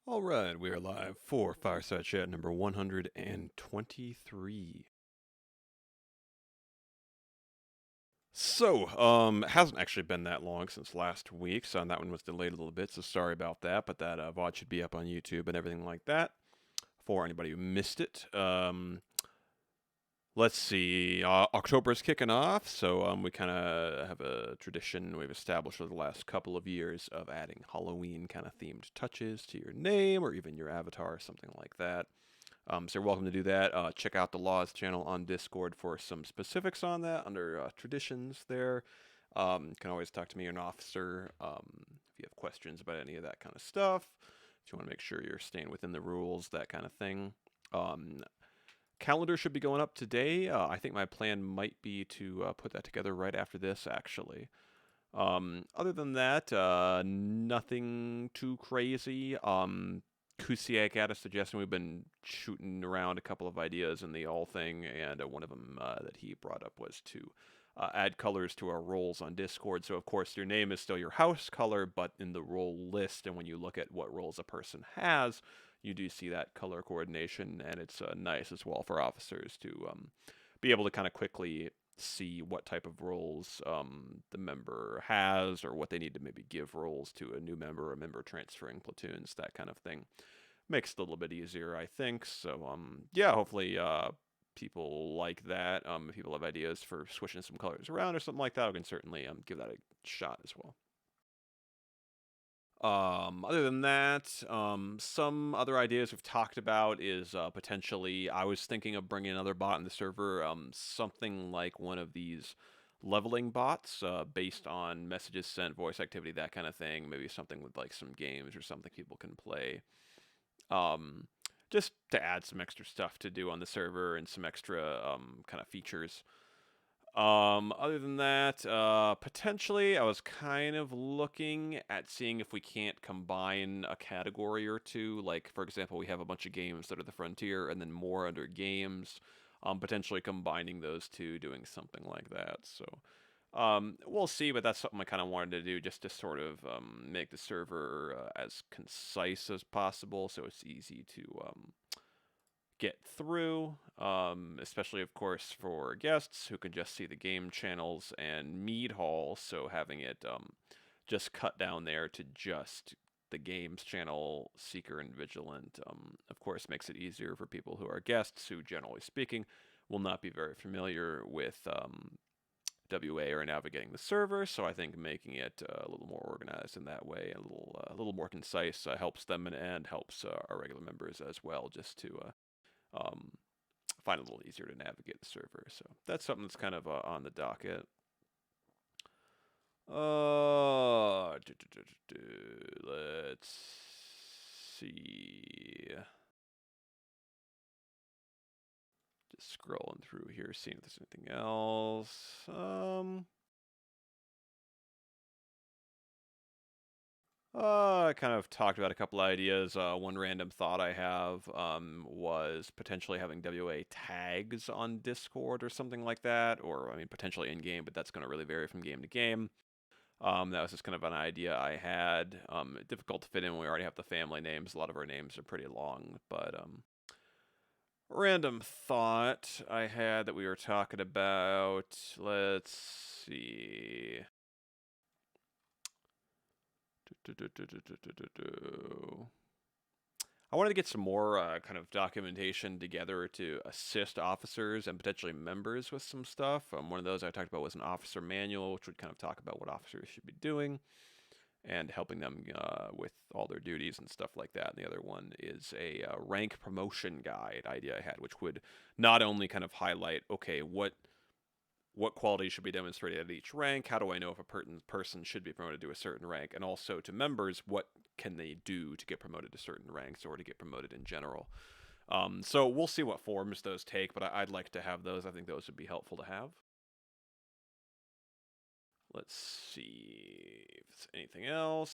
All right, we are live for Fireside Chat number 123. Hasn't actually been that long since last week, so that one was delayed a little bit, so sorry about that, but that VOD should be up on YouTube and everything like that for anybody who missed it. Let's see, October is kicking off, so we kind of have a tradition we've established over the last couple of years of adding Halloween kind of themed touches to your name or even your avatar, something like that. So you're welcome to do that. Check out the Laws channel on Discord for some specifics on that under traditions there. You can always talk to me or an officer if you have questions about any of that kind of stuff. If you want to make sure you're staying within the rules, that kind of thing. Um, Calendar should be going up today. I think my plan might be to put that together right after this, actually. Other than that, nothing too crazy. Kusiak had a suggestion. We've been shooting around a couple of ideas in the all thing, and one of them that he brought up was to add colors to our roles on Discord. So, of course, your name is still your house color, but in the role list, and when you look at what roles a person has, you do see that color coordination, and it's nice as well for officers to be able to kind of quickly see what type of roles the member has or what they need to maybe give roles to a new member, a member transferring platoons, that kind of thing. Makes it a little bit easier, I think. So, yeah, hopefully people like that. If people have ideas for switching some colors around or something like that, I can certainly give that a shot as well. Other than that, some other ideas we've talked about is potentially I was thinking of bringing another bot in the server, something like one of these leveling bots based on messages sent, voice activity, that kind of thing. Maybe something with like some games or something people can play. Um, just to add some extra stuff to do on the server and some extra kind of features. Other than that, potentially I was kind of looking at seeing if we can't combine a category or two. Like, for example, we have a bunch of games that are the frontier and then more under games. Potentially combining those two, doing something like that. So, we'll see, but that's something I kind of wanted to do just to sort of make the server as concise as possible so it's easy to get through, especially, of course, for guests who can just see the game channels and Mead Hall. So having it just cut down there to just the games channel, Seeker and Vigilant, of course, makes it easier for people who are guests who, generally speaking, will not be very familiar with WA or navigating the server. So I think making it a little more organized in that way, a little more concise, helps them and helps our regular members as well, just to um, find it a little easier to navigate the server. So that's something that's kind of on the docket. Let's see. Just scrolling through here, seeing if there's anything else. I kind of talked about a couple ideas. One random thought I have was potentially having WA tags on Discord or something like that, or I mean potentially in game, but that's going to really vary from game to game. That was just kind of an idea I had. Difficult to fit in when we already have the family names. A lot of our names are pretty long, but random thought I had that we were talking about. Let's see. I wanted to get some more kind of documentation together to assist officers and potentially members with some stuff. One of those I talked about was an officer manual, which would kind of talk about what officers should be doing and helping them with all their duties and stuff like that. And the other one is a rank promotion guide idea I had, which would not only kind of highlight, okay, what qualities should be demonstrated at each rank, how do I know if a person should be promoted to a certain rank, and also to members, what can they do to get promoted to certain ranks or to get promoted in general. So we'll see what forms those take, but I'd like to have those. I think those would be helpful to have. Let's see if there's anything else.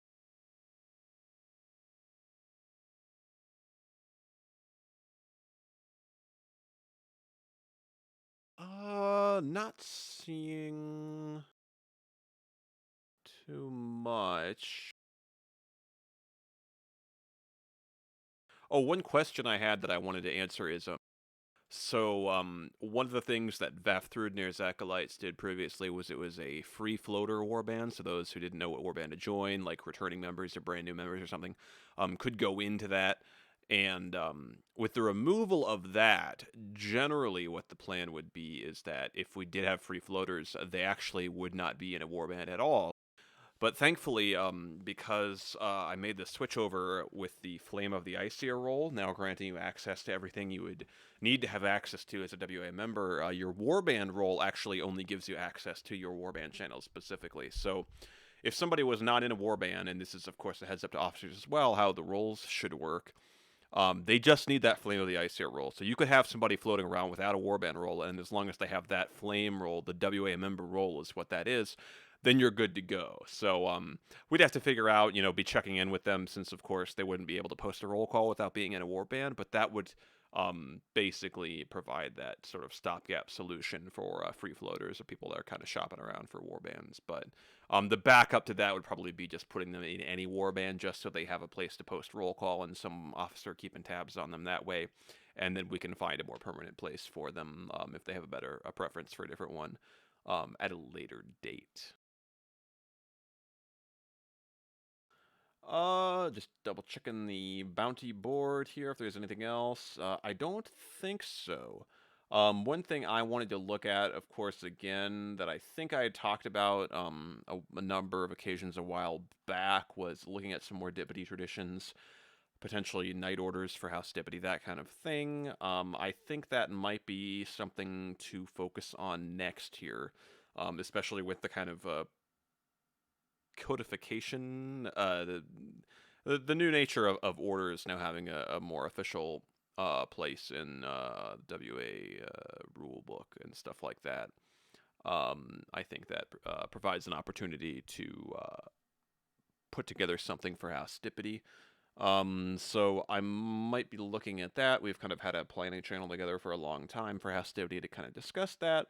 Not seeing too much. Oh, one question I had that I wanted to answer is one of the things that Vafthrudnir's Acolytes did previously was it was a free floater warband, so those who didn't know what warband to join, like returning members or brand new members or something, could go into that. And with the removal of that, generally what the plan would be is that if we did have free floaters, they actually would not be in a warband at all. But thankfully, because I made the switch over with the Flame of the Iceseer role, now granting you access to everything you would need to have access to as a WA member, your Warband role actually only gives you access to your Warband channels specifically. So if somebody was not in a Warband, and this is, of course, a heads up to officers as well, how the roles should work, they just need that Flame of the Iceseer role. So you could have somebody floating around without a Warband role, and as long as they have that Flame role, the WA member role is what that is, then you're good to go. So we'd have to figure out, be checking in with them since, of course, they wouldn't be able to post a roll call without being in a Warband, but that would basically provide that sort of stopgap solution for free floaters or people that are kind of shopping around for warbands. But the backup to that would probably be just putting them in any warband just so they have a place to post roll call and some officer keeping tabs on them that way. And then we can find a more permanent place for them if they have a preference for a different one at a later date. Just double checking the bounty board here if there's anything else. I don't think so. One thing I wanted to look at, of course, again, that I think I had talked about a number of occasions a while back was looking at some more Deputy traditions, potentially night orders for House Deputy, that kind of thing. I think that might be something to focus on next here, especially with the kind of codification, the new nature of orders now having a more official place in WA rule book and stuff like that. I think that provides an opportunity to put together something for House Dippity. So I might be looking at that. We've kind of had a planning channel together for a long time for House Dippity to kind of discuss that.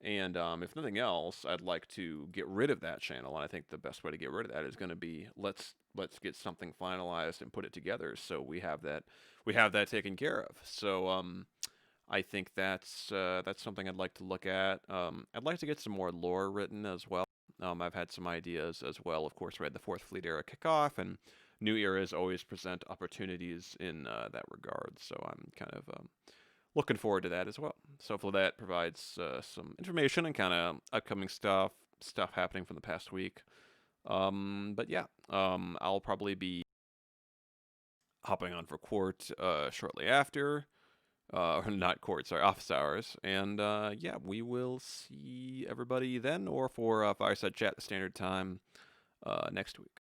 And if nothing else, I'd like to get rid of that channel. And I think the best way to get rid of that is going to be let's get something finalized and put it together so we have that taken care of. So I think that's something I'd like to look at. I'd like to get some more lore written as well. I've had some ideas as well. Of course, we had the Fourth Fleet era kickoff, and new eras always present opportunities in that regard. So I'm kind of looking forward to that as well. So hopefully that provides some information and kind of upcoming stuff happening from the past week. But yeah, I'll probably be hopping on for court shortly after. Or not court, sorry, office hours. And yeah, we will see everybody then or for Fireside Chat at the standard time next week.